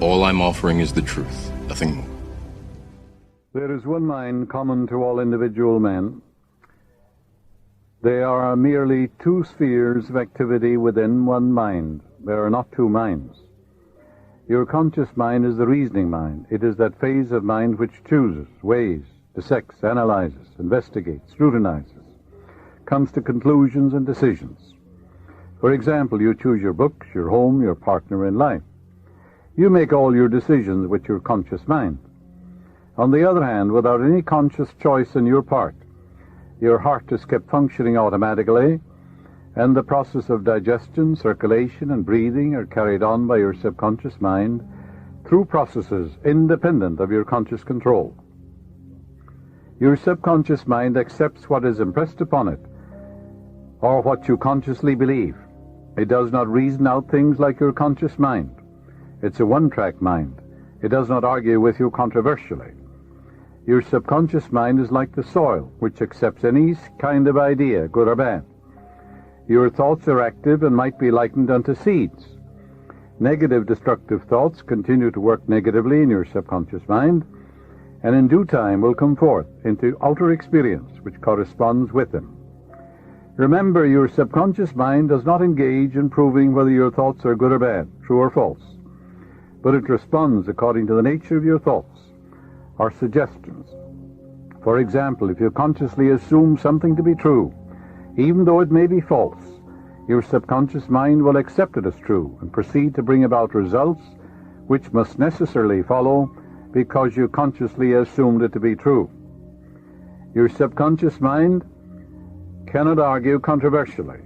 All I'm offering is the truth, nothing more. There is one mind common to all individual men. They are merely two spheres of activity within one mind. There are not two minds. Your conscious mind is the reasoning mind. It is that phase of mind which chooses, weighs, dissects, analyzes, investigates, scrutinizes, comes to conclusions and decisions. For example, you choose your books, your home, your partner in life. You make all your decisions with your conscious mind. On the other hand, without any conscious choice on your part, your heart is kept functioning automatically, and the process of digestion, circulation, and breathing are carried on by your subconscious mind through processes independent of your conscious control. Your subconscious mind accepts what is impressed upon it, or what you consciously believe. It does not reason out things like your conscious mind. It's a one-track mind. It does not argue with you controversially. Your subconscious mind is like the soil, which accepts any kind of idea, good or bad. Your thoughts are active and might be likened unto seeds. Negative, destructive thoughts continue to work negatively in your subconscious mind, and in due time will come forth into outer experience, which corresponds with them. Remember, your subconscious mind does not engage in proving whether your thoughts are good or bad, true or false, but it responds according to the nature of your thoughts or suggestions. For example, if you consciously assume something to be true, even though it may be false, your subconscious mind will accept it as true and proceed to bring about results which must necessarily follow because you consciously assumed it to be true. Your subconscious mind cannot argue controversially.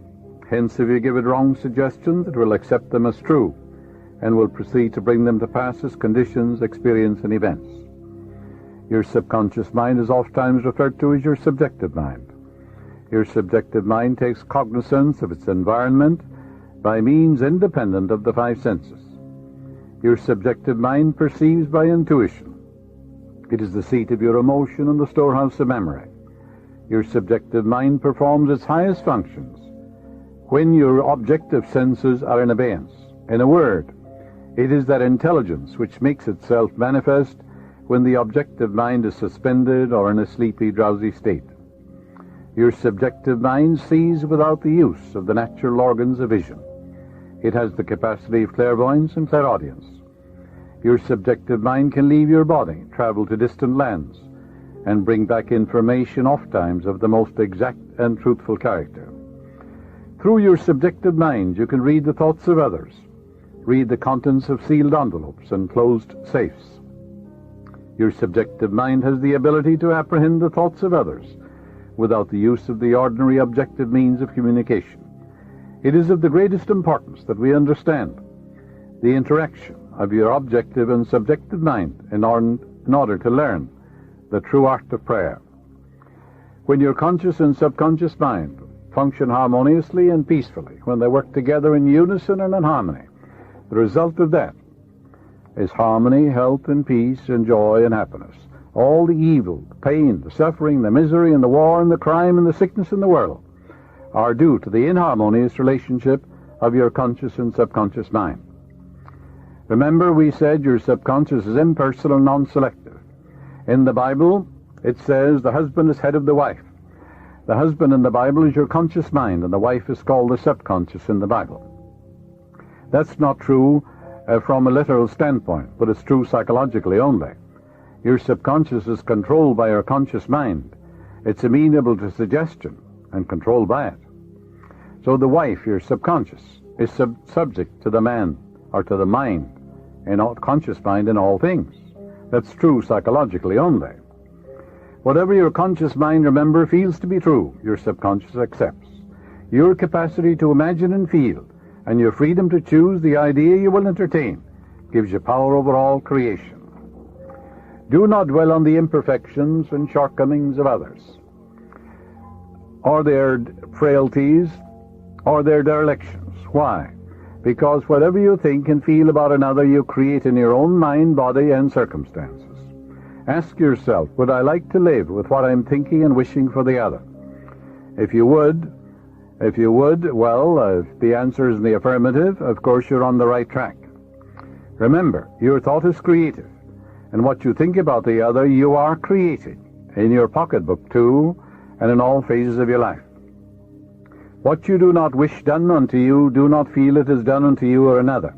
Hence, if you give it wrong suggestions, it will accept them as true and will proceed to bring them to pass as conditions, experience, and events. Your subconscious mind is oftentimes referred to as your subjective mind. Your subjective mind takes cognizance of its environment by means independent of the five senses. Your subjective mind perceives by intuition. It is the seat of your emotion and the storehouse of memory. Your subjective mind performs its highest functions when your objective senses are in abeyance. In a word, it is that intelligence which makes itself manifest when the objective mind is suspended or in a sleepy, drowsy state. Your subjective mind sees without the use of the natural organs of vision. It has the capacity of clairvoyance and clairaudience. Your subjective mind can leave your body, travel to distant lands, and bring back information oftentimes of the most exact and truthful character. Through your subjective mind, you can read the thoughts of others, read the contents of sealed envelopes and closed safes. Your subjective mind has the ability to apprehend the thoughts of others without the use of the ordinary objective means of communication. It is of the greatest importance that we understand the interaction of your objective and subjective mind in order to learn the true art of prayer. When your conscious and subconscious mind function harmoniously and peacefully, when they work together in unison and in harmony, the result of that is harmony, health, and peace, and joy, and happiness. All the evil, the pain, the suffering, the misery, and the war, and the crime, and the sickness in the world are due to the inharmonious relationship of your conscious and subconscious mind. Remember, we said your subconscious is impersonal, non-selective. In the Bible, it says the husband is head of the wife. The husband in the Bible is your conscious mind, and the wife is called the subconscious in the Bible. That's not true from a literal standpoint, but it's true psychologically only. Your subconscious is controlled by your conscious mind. It's amenable to suggestion and controlled by it. So the wife, your subconscious, is subject to the man or to the mind, and conscious mind in all things. That's true psychologically only. Whatever your conscious mind, remember, feels to be true, your subconscious accepts. Your capacity to imagine and feel, and your freedom to choose the idea you will entertain, gives you power over all creation. Do not dwell on the imperfections and shortcomings of others, or their frailties, or their derelictions. Why? Because whatever you think and feel about another, you create in your own mind, body, and circumstances. Ask yourself, would I like to live with what I'm thinking and wishing for the other? If you would, well, if the answer is in the affirmative, of course you're on the right track. Remember, your thought is creative, and what you think about the other, you are creating, in your pocketbook too, and in all phases of your life. What you do not wish done unto you, do not feel it is done unto you or another.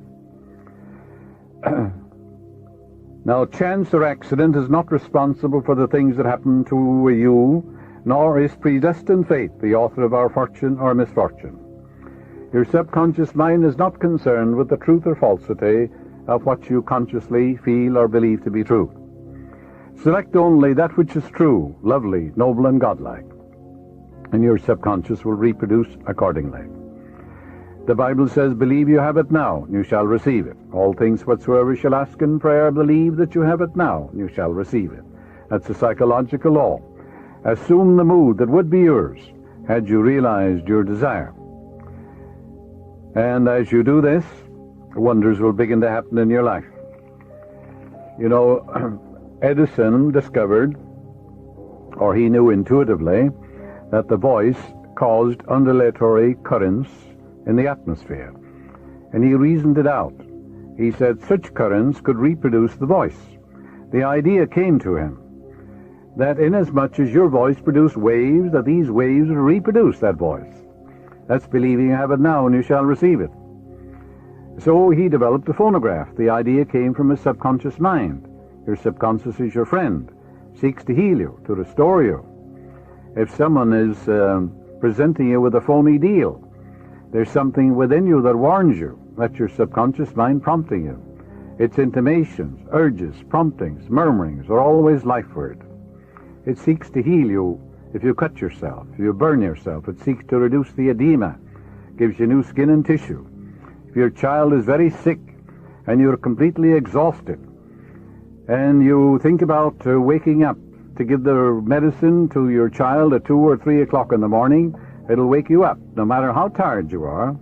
Now, chance or accident is not responsible for the things that happen to you, nor is predestined fate the author of our fortune or misfortune. Your subconscious mind is not concerned with the truth or falsity of what you consciously feel or believe to be true. Select only that which is true, lovely, noble, and godlike, and your subconscious will reproduce accordingly. The Bible says, believe you have it now, and you shall receive it. All things whatsoever you shall ask in prayer, believe that you have it now, and you shall receive it. That's a psychological law. Assume the mood that would be yours had you realized your desire. And as you do this, wonders will begin to happen in your life. You know, Edison discovered, or he knew intuitively, that the voice caused undulatory currents in the atmosphere. And he reasoned it out. He said such currents could reproduce the voice. The idea came to him that inasmuch as your voice produced waves, that these waves would reproduce that voice. That's believing you have it now and you shall receive it. So he developed a phonograph. The idea came from his subconscious mind. Your subconscious is your friend, seeks to heal you, to restore you. If someone is presenting you with a phony deal, there's something within you that warns you. That's your subconscious mind prompting you. Its intimations, urges, promptings, murmurings are always life word. It seeks to heal you if you cut yourself, if you burn yourself. It seeks to reduce the edema, gives you new skin and tissue. If your child is very sick and you're completely exhausted, and you think about waking up to give the medicine to your child at 2 or 3 o'clock in the morning, it'll wake you up, no matter how tired you are,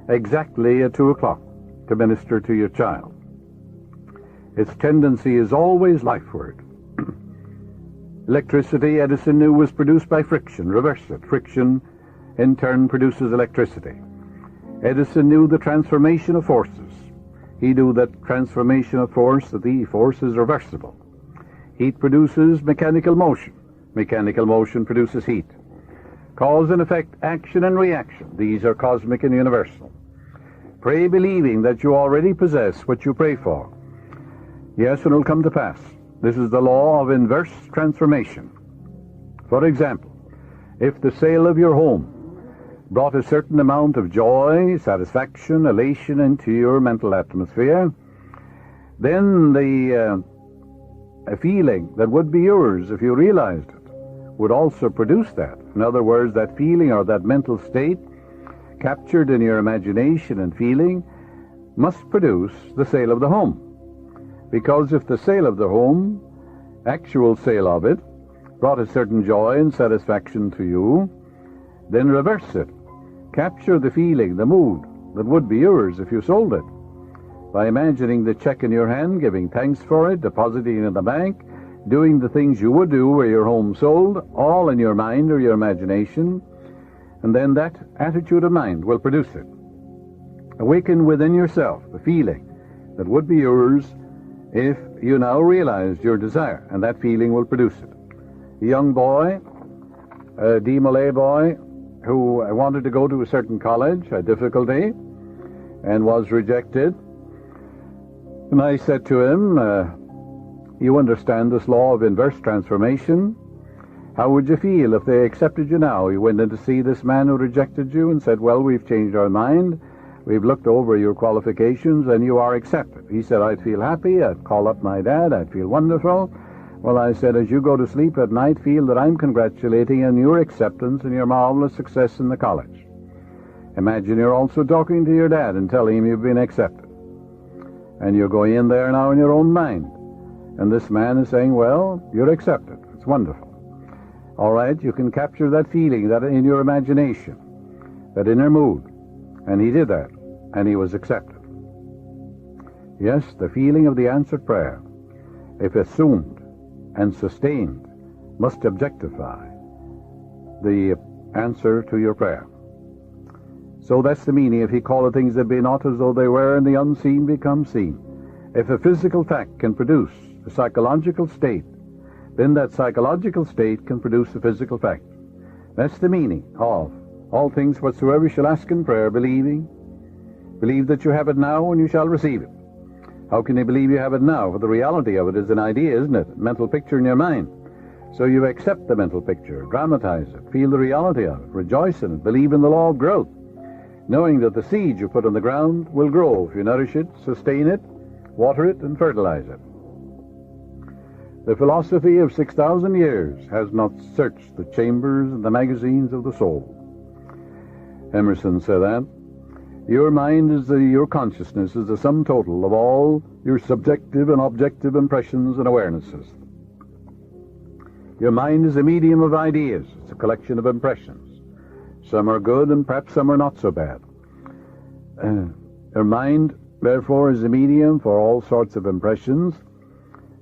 exactly at 2 o'clock to minister to your child. Its tendency is always lifeward. Electricity, Edison knew, was produced by friction. Reverse it. Friction, in turn, produces electricity. Edison knew the transformation of forces. He knew that transformation of force, that the force is reversible. Heat produces mechanical motion. Mechanical motion produces heat. Cause and effect, action and reaction. These are cosmic and universal. Pray believing that you already possess what you pray for. Yes, and it will come to pass. This is the law of inverse transformation. For example, if the sale of your home brought a certain amount of joy, satisfaction, elation into your mental atmosphere, then the feeling that would be yours if you realized it would also produce that. In other words, that feeling or that mental state captured in your imagination and feeling must produce the sale of the home. Because if the sale of the home, actual sale of it, brought a certain joy and satisfaction to you, then reverse it. Capture the feeling, the mood that would be yours if you sold it, by imagining the check in your hand, giving thanks for it, depositing it in the bank, doing the things you would do were your home sold, all in your mind or your imagination, and then that attitude of mind will produce it. Awaken within yourself the feeling that would be yours if you now realized your desire, and that feeling will produce it. A young boy, a De Molay boy, who wanted to go to a certain college, had difficulty, and was rejected. And I said to him, you understand this law of inverse transformation? How would you feel if they accepted you now? You went in to see this man who rejected you and said, well, we've changed our mind. We've looked over your qualifications and you are accepted. He said, I'd feel happy. I'd call up my dad. I'd feel wonderful. Well, I said, as you go to sleep at night, feel that I'm congratulating you on your acceptance and your marvelous success in the college. Imagine you're also talking to your dad and telling him you've been accepted. And you're going in there now in your own mind. And this man is saying, well, you're accepted. It's wonderful. All right, you can capture that feeling, that in your imagination, that inner mood. And he did that, and he was accepted. Yes, the feeling of the answered prayer, if assumed and sustained, must objectify the answer to your prayer. So that's the meaning. If he calleth things that be not as though they were, and the unseen become seen. If a physical fact can produce a psychological state, then that psychological state can produce a physical fact. That's the meaning of all things whatsoever you shall ask in prayer, believing. Believe that you have it now and you shall receive it. How can you believe you have it now? Well, the reality of it is an idea, isn't it? Mental picture in your mind. So you accept the mental picture, dramatize it, feel the reality of it, rejoice in it, believe in the law of growth, knowing that the seed you put on the ground will grow if you nourish it, sustain it, water it, and fertilize it. The philosophy of 6,000 years has not searched the chambers and the magazines of the soul. Emerson said that. Your mind is your consciousness is the sum total of all your subjective and objective impressions and awarenesses. Your mind is a medium of ideas. It's a collection of impressions. Some are good and perhaps some are not so bad. Your mind, therefore, is a medium for all sorts of impressions,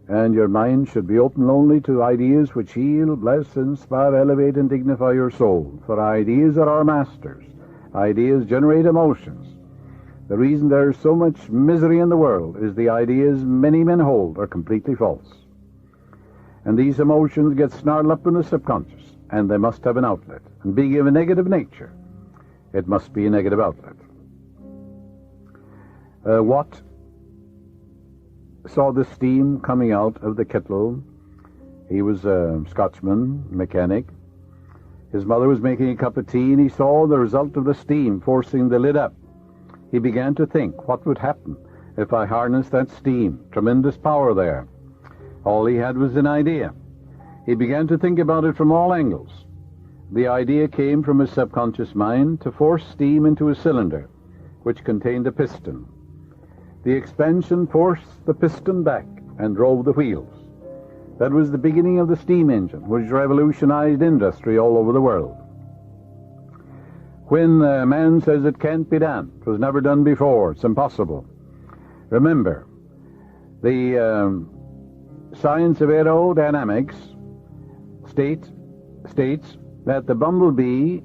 and your mind should be open only to ideas which heal, bless, inspire, elevate, and dignify your soul. For ideas are our masters. Ideas generate emotions. The reason there is so much misery in the world is the ideas many men hold are completely false. And these emotions get snarled up in the subconscious, and they must have an outlet. And being of a negative nature, it must be a negative outlet. Watt saw the steam coming out of the kettle. He was a Scotchman, mechanic. His mother was making a cup of tea, and he saw the result of the steam forcing the lid up. He began to think, what would happen if I harnessed that steam? Tremendous power there. All he had was an idea. He began to think about it from all angles. The idea came from his subconscious mind to force steam into a cylinder, which contained a piston. The expansion forced the piston back and drove the wheels. That was the beginning of the steam engine, which revolutionized industry all over the world. When a man says it can't be done, it was never done before, it's impossible. Remember, the science of aerodynamics states that the bumblebee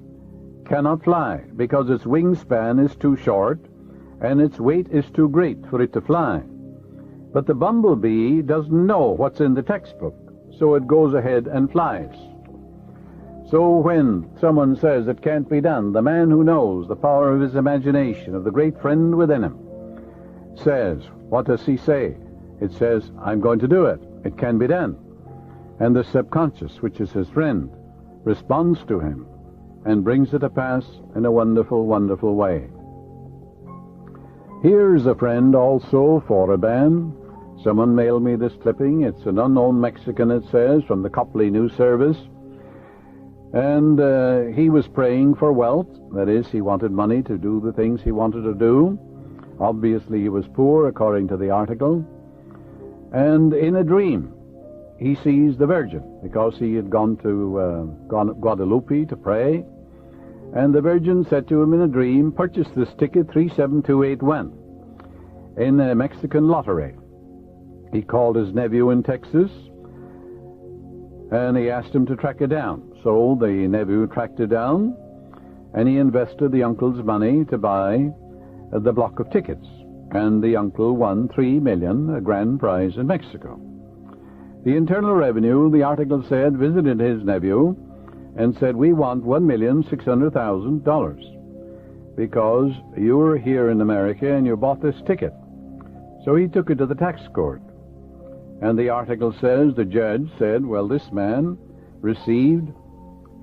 cannot fly because its wingspan is too short and its weight is too great for it to fly. But the bumblebee doesn't know what's in the textbook, so it goes ahead and flies. So when someone says it can't be done, the man who knows the power of his imagination, of the great friend within him, says, what does he say? It says, I'm going to do it. It can be done. And the subconscious, which is his friend, responds to him and brings it to pass in a wonderful, wonderful way. Here's a friend also for a band. Someone mailed me this clipping. It's an unknown Mexican, it says, from the Copley News Service. And he was praying for wealth. That is, he wanted money to do the things he wanted to do. Obviously, he was poor, according to the article. And in a dream, he sees the Virgin, because he had gone to Guadalupe to pray. And the Virgin said to him in a dream, purchase this ticket 37281 in a Mexican lottery. He called his nephew in Texas, and he asked him to track it down. So the nephew tracked it down, and he invested the uncle's money to buy the block of tickets. And the uncle won $3 million, a grand prize in Mexico. The Internal Revenue, the article said, visited his nephew and said, we want $1,600,000 because you were here in America and you bought this ticket. So he took it to the tax court. And the article says the judge said, well, this man received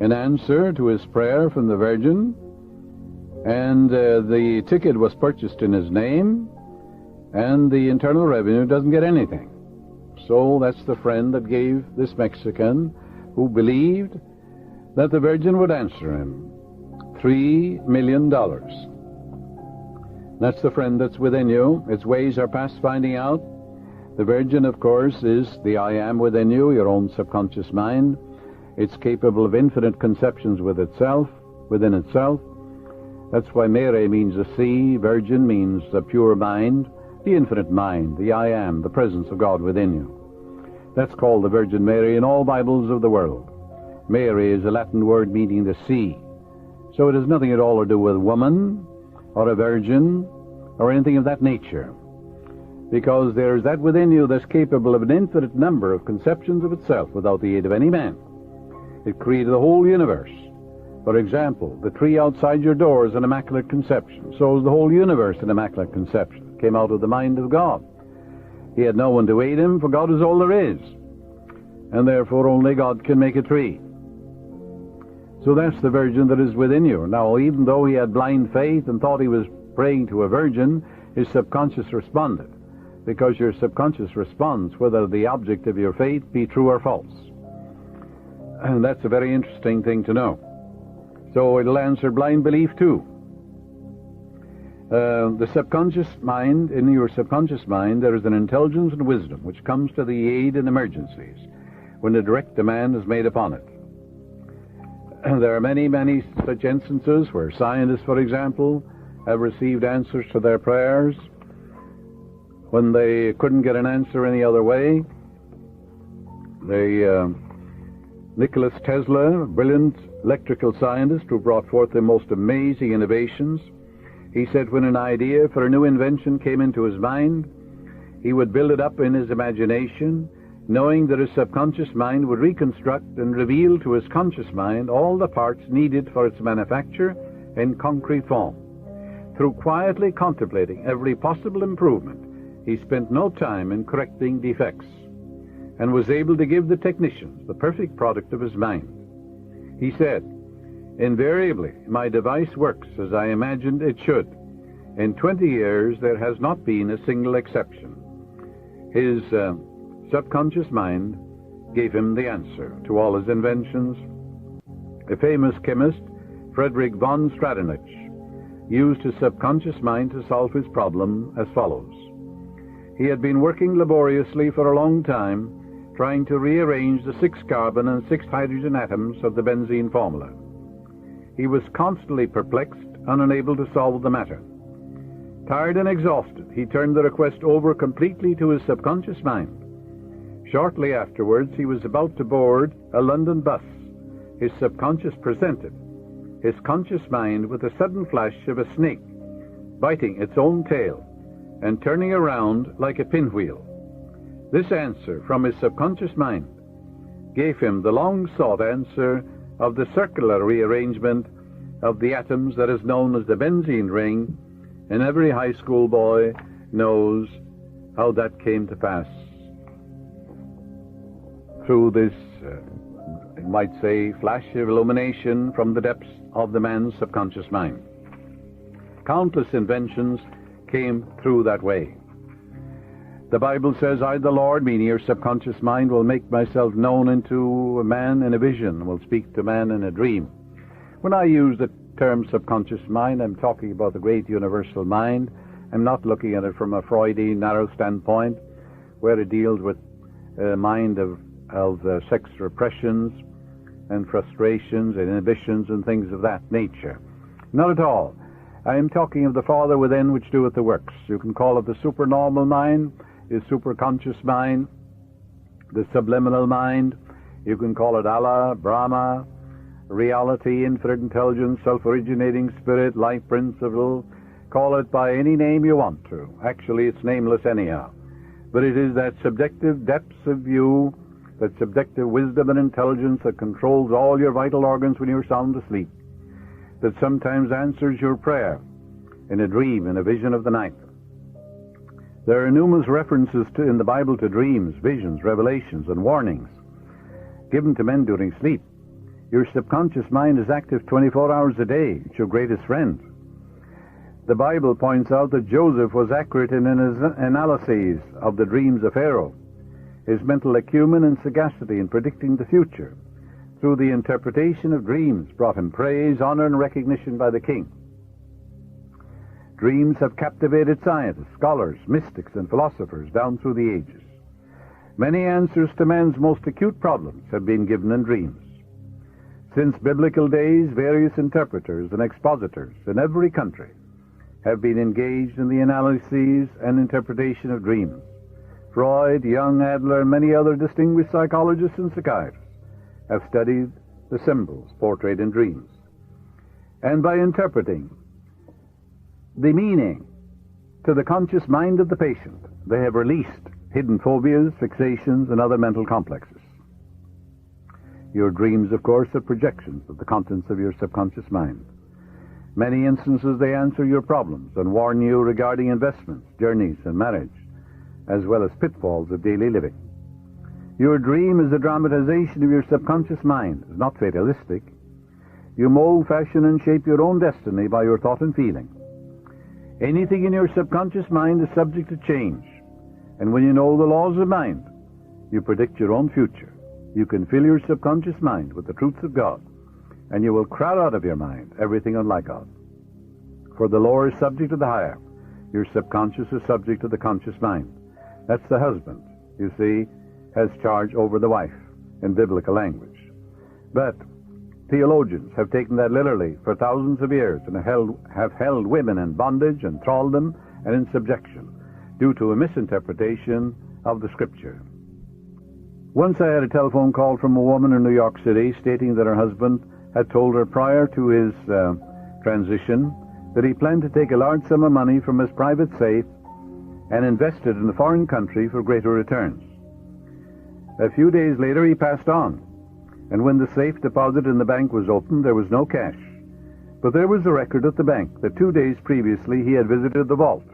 an answer to his prayer from the Virgin, and the ticket was purchased in his name, and the Internal Revenue doesn't get anything. So that's the friend that gave this Mexican, who believed that the Virgin would answer him, $3 million. That's the friend that's within you. Its ways are past finding out. The Virgin, of course, is the I am within you, your own subconscious mind. It's capable of infinite conceptions within itself. That's why Mary means the sea, Virgin means the pure mind, the infinite mind, the I am, the presence of God within you. That's called the Virgin Mary in all Bibles of the world. Mary is a Latin word meaning the sea. So it has nothing at all to do with woman or a virgin or anything of that nature. because there is that within you that's capable of an infinite number of conceptions of itself without the aid of any man. It created the whole universe. For example, the tree outside your door is an immaculate conception. So is the whole universe an immaculate conception. It came out of the mind of God. He had no one to aid him, for God is all there is. And therefore only God can make a tree. So that's the virgin that is within you. Now, even though he had blind faith and thought he was praying to a virgin, his subconscious responded. Because your subconscious responds whether the object of your faith be true or false. And that's a very interesting thing to know. So it'll answer blind belief too. The subconscious mind, in your subconscious mind, there is an intelligence and wisdom which comes to the aid in emergencies when a direct demand is made upon it. And there are many, many such instances where scientists, for example, have received answers to their prayers when they couldn't get an answer any other way. Nicholas Tesla, a brilliant electrical scientist who brought forth the most amazing innovations, he said when an idea for a new invention came into his mind, he would build it up in his imagination, knowing that his subconscious mind would reconstruct and reveal to his conscious mind all the parts needed for its manufacture in concrete form. Through quietly contemplating every possible improvement, he spent no time in correcting defects, and was able to give the technicians the perfect product of his mind. He said, "Invariably, my device works as I imagined it should. In 20 years, there has not been a single exception." His subconscious mind gave him the answer to all his inventions. A famous chemist, Frederick von Stradonich, used his subconscious mind to solve his problem as follows. He had been working laboriously for a long time, trying to rearrange the 6 carbon and 6 hydrogen atoms of the benzene formula. He was constantly perplexed and unable to solve the matter. Tired and exhausted, he turned the request over completely to his subconscious mind. Shortly afterwards, he was about to board a London bus. His subconscious presented his conscious mind with a sudden flash of a snake biting its own tail and turning around like a pinwheel. This answer from his subconscious mind gave him the long-sought answer of the circular rearrangement of the atoms that is known as the benzene ring, and every high school boy knows how that came to pass. Through this, you might say, flash of illumination from the depths of the man's subconscious mind. Countless inventions came through that way. The Bible says, "I, the Lord," meaning your subconscious mind, "will make myself known unto a man in a vision, will speak to man in a dream." When I use the term subconscious mind, I'm talking about the great universal mind. I'm not looking at it from a Freudian narrow standpoint, where it deals with a mind of sex repressions and frustrations and inhibitions and things of that nature. Not at all. I am talking of the Father within which doeth the works. You can call it the supernormal mind, his superconscious mind, the subliminal mind. You can call it Allah, Brahma, reality, infinite intelligence, self-originating spirit, life principle. Call it by any name you want to. Actually, it's nameless anyhow. But it is that subjective depths of view, that subjective wisdom and intelligence that controls all your vital organs when you're sound asleep, that sometimes answers your prayer in a dream, in a vision of the night. There are numerous references in the Bible to dreams, visions, revelations, and warnings given to men during sleep. Your subconscious mind is active 24 hours a day. It's your greatest friend. The Bible points out that Joseph was accurate in his analyses of the dreams of Pharaoh. His mental acumen and sagacity in predicting the future through the interpretation of dreams brought him praise, honor, and recognition by the king. Dreams have captivated scientists, scholars, mystics, and philosophers down through the ages. Many answers to man's most acute problems have been given in dreams. Since biblical days, various interpreters and expositors in every country have been engaged in the analyses and interpretation of dreams. Freud, Jung, Adler, and many other distinguished psychologists and psychiatrists have studied the symbols portrayed in dreams. And by interpreting the meaning to the conscious mind of the patient, they have released hidden phobias, fixations, and other mental complexes. Your dreams, of course, are projections of the contents of your subconscious mind. Many instances they answer your problems and warn you regarding investments, journeys, and marriage, as well as pitfalls of daily living. Your dream is a dramatization of your subconscious mind. It's not fatalistic. You mold, fashion, and shape your own destiny by your thought and feeling. Anything in your subconscious mind is subject to change. And when you know the laws of mind, you predict your own future. You can fill your subconscious mind with the truths of God, and you will crowd out of your mind everything unlike God. For the lower is subject to the higher. Your subconscious is subject to the conscious mind. That's the husband, you see, has charge over the wife in biblical language. But theologians have taken that literally for thousands of years and have held women in bondage and thraldom and in subjection due to a misinterpretation of the Scripture. Once I had a telephone call from a woman in New York City stating that her husband had told her prior to his transition that he planned to take a large sum of money from his private safe and invest it in a foreign country for greater returns. A few days later he passed on, and when the safe deposit in the bank was opened, there was no cash. But there was a record at the bank that 2 days previously he had visited the vault.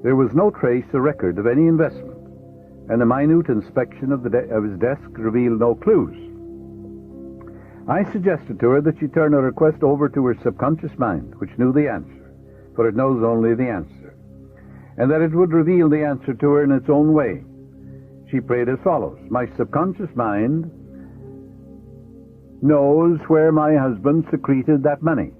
There was no trace or record of any investment, and a minute inspection of his desk revealed no clues. I suggested to her that she turn her request over to her subconscious mind, which knew the answer, for it knows only the answer, and that it would reveal the answer to her in its own way. She prayed as follows: my subconscious mind knows where my husband secreted that money,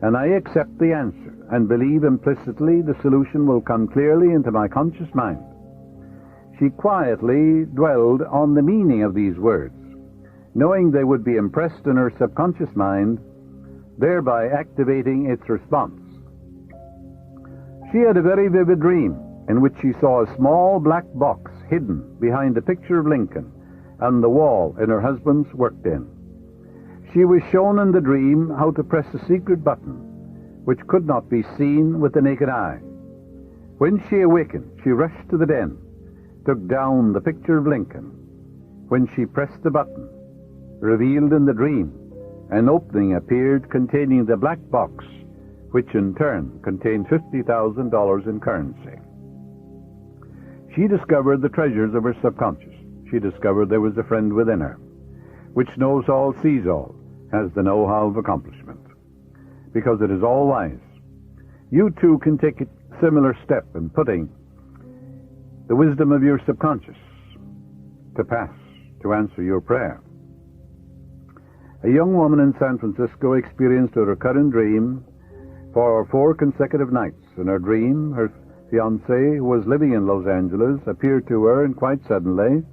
and I accept the answer and believe implicitly the solution will come clearly into my conscious mind. She quietly dwelled on the meaning of these words, knowing they would be impressed in her subconscious mind, thereby activating its response. She had a very vivid dream in which she saw a small black box hidden behind a picture of Lincoln on the wall in her husband's work den. She was shown in the dream how to press a secret button which could not be seen with the naked eye. When she awakened, she rushed to the den, took down the picture of Lincoln. When she pressed the button, revealed in the dream, an opening appeared containing the black box, which in turn contained $50,000 in currency. She discovered the treasures of her subconscious. She discovered there was a friend within her, which knows all, sees all, has the know-how of accomplishment, because it is all wise. You too can take a similar step in putting the wisdom of your subconscious to pass, to answer your prayer. A young woman in San Francisco experienced a recurrent dream for 4 consecutive nights. In her dream, her fiancé, who was living in Los Angeles, appeared to her, and quite suddenly,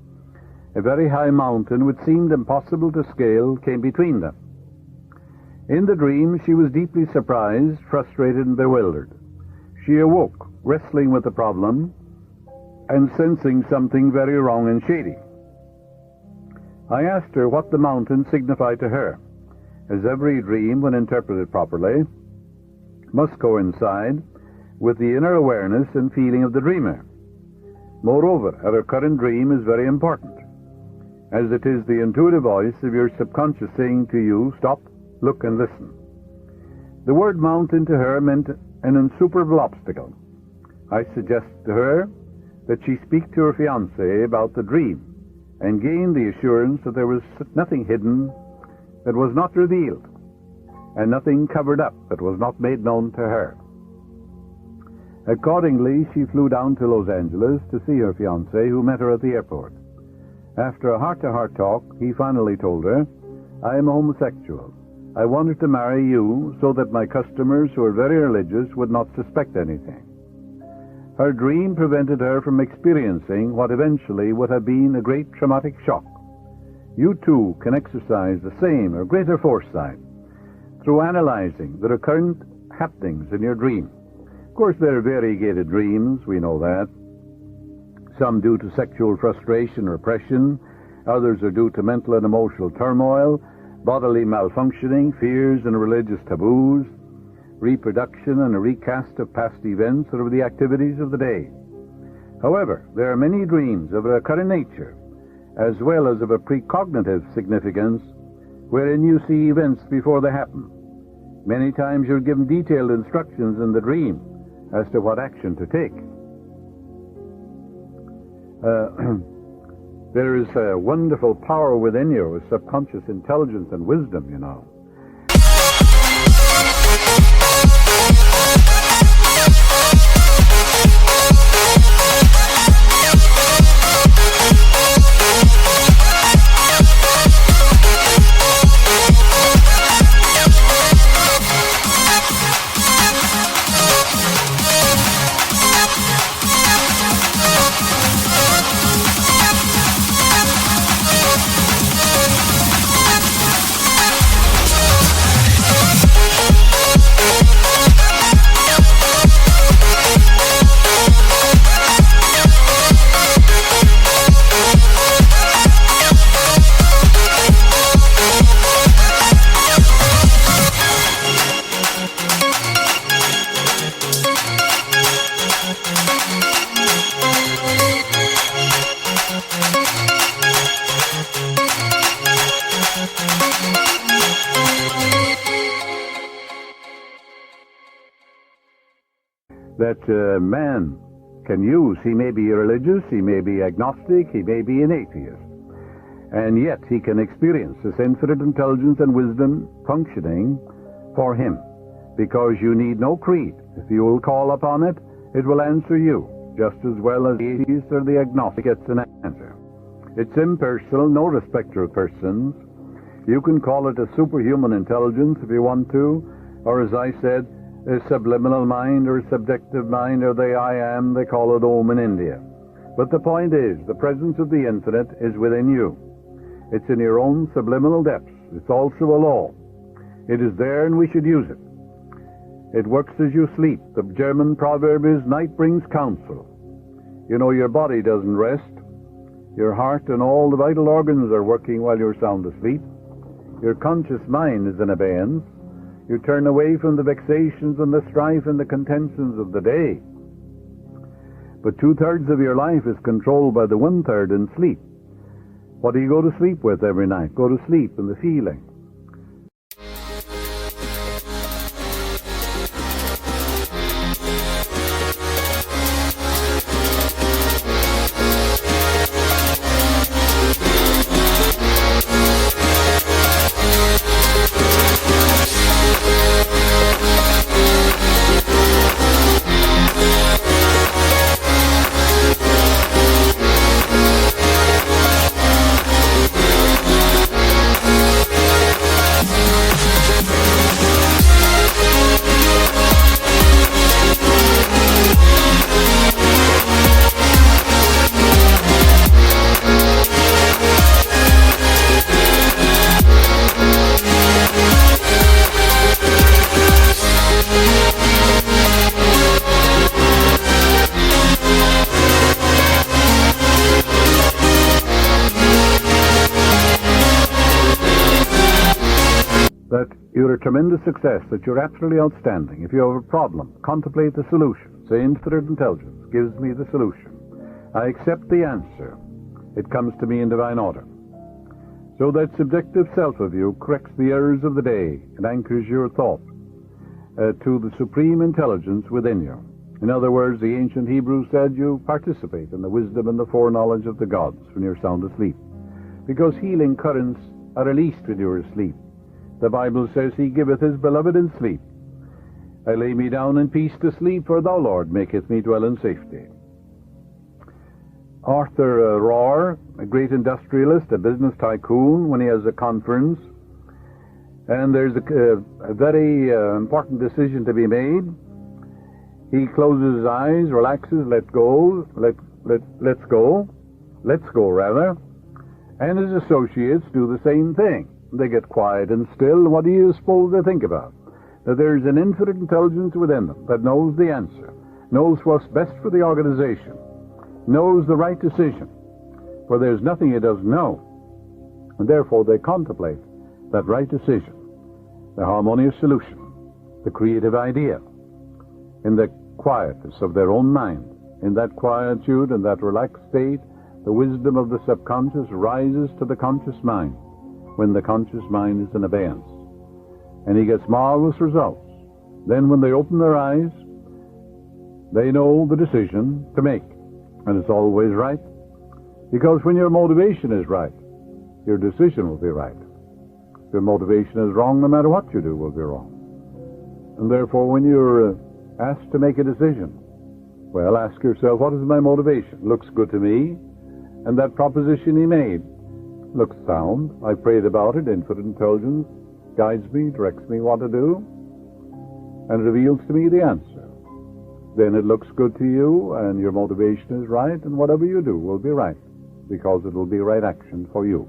a very high mountain which seemed impossible to scale came between them. In the dream, she was deeply surprised, frustrated, and bewildered. She awoke, wrestling with the problem and sensing something very wrong and shady. I asked her what the mountain signified to her, as every dream, when interpreted properly, must coincide with the inner awareness and feeling of the dreamer. Moreover, a recurrent dream is very important, as it is the intuitive voice of your subconscious saying to you, stop, look, and listen. The word mountain to her meant an insuperable obstacle. I suggested to her that she speak to her fiancé about the dream and gain the assurance that there was nothing hidden that was not revealed, and nothing covered up that was not made known to her. Accordingly, she flew down to Los Angeles to see her fiancé, who met her at the airport. After a heart-to-heart talk, he finally told her, I am a homosexual. I wanted to marry you so that my customers, who are very religious, would not suspect anything. Her dream prevented her from experiencing what eventually would have been a great traumatic shock. You too can exercise the same or greater foresight through analyzing the recurrent happenings in your dream. Of course, there are variegated dreams, we know that. Some due to sexual frustration or repression, others are due to mental and emotional turmoil, bodily malfunctioning, fears and religious taboos. reproduction and a recast of past events or of the activities of the day. However, there are many dreams of a recurrent nature, as well as of a precognitive significance, wherein you see events before they happen. Many times you're given detailed instructions in the dream as to what action to take. There is a wonderful power within you, a subconscious intelligence and wisdom, you know. That man can use. He may be religious, he may be agnostic, he may be an atheist, and yet he can experience this infinite intelligence and wisdom functioning for him, because you need no creed. If you will call upon it, it will answer you, just as well as the atheist or the agnostic gets an answer. It's impersonal, no respecter of persons. You can call it a superhuman intelligence if you want to, or as I said, a subliminal mind or subjective mind, or the I am, they call it Om in India. But the point is, the presence of the infinite is within you. It's in your own subliminal depths. It's also a law. It is there and we should use it. It works as you sleep. The German proverb is, night brings counsel. You know, your body doesn't rest. Your heart and all the vital organs are working while you're sound asleep. Your conscious mind is in abeyance. You turn away from the vexations and the strife and the contentions of the day. But 2/3 of your life is controlled by the 1/3 in sleep. What do you go to sleep with every night? Go to sleep in the feeling. That you're a tremendous success, that you're absolutely outstanding. If you have a problem, contemplate the solution. Say, infinite intelligence gives me the solution. I accept the answer. It comes to me in divine order. So that subjective self of you corrects the errors of the day and anchors your thought to the supreme intelligence within you. In other words, the ancient Hebrews said you participate in the wisdom and the foreknowledge of the gods when you're sound asleep, because healing currents are released when you're asleep. The Bible says, He giveth His beloved in sleep. I lay me down in peace to sleep, for Thou, Lord, maketh me dwell in safety. Arthur Rohr, a great industrialist, a business tycoon, when he has a conference, and there's a very important decision to be made, he closes his eyes, relaxes, let's go, and his associates do the same thing. They get quiet and still. What do you suppose they think about? That there's an infinite intelligence within them that knows the answer, knows what's best for the organization, knows the right decision, for there's nothing it doesn't know, and therefore they contemplate that right decision, the harmonious solution. the creative idea, in the quietness of their own mind. In that quietude and that relaxed state, the wisdom of the subconscious rises to the conscious mind when the conscious mind is in abeyance. And he gets marvelous results. Then when they open their eyes, they know the decision to make. And it's always right. Because when your motivation is right, your decision will be right. If your motivation is wrong, no matter what you do will be wrong. And therefore, when you're asked to make a decision, well, ask yourself, what is my motivation? Looks good to me, and that proposition he made looks sound. I prayed about it. Infinite intelligence guides me, directs me what to do, and reveals to me the answer. Then it looks good to you, and your motivation is right, and whatever you do will be right, because it will be right action for you.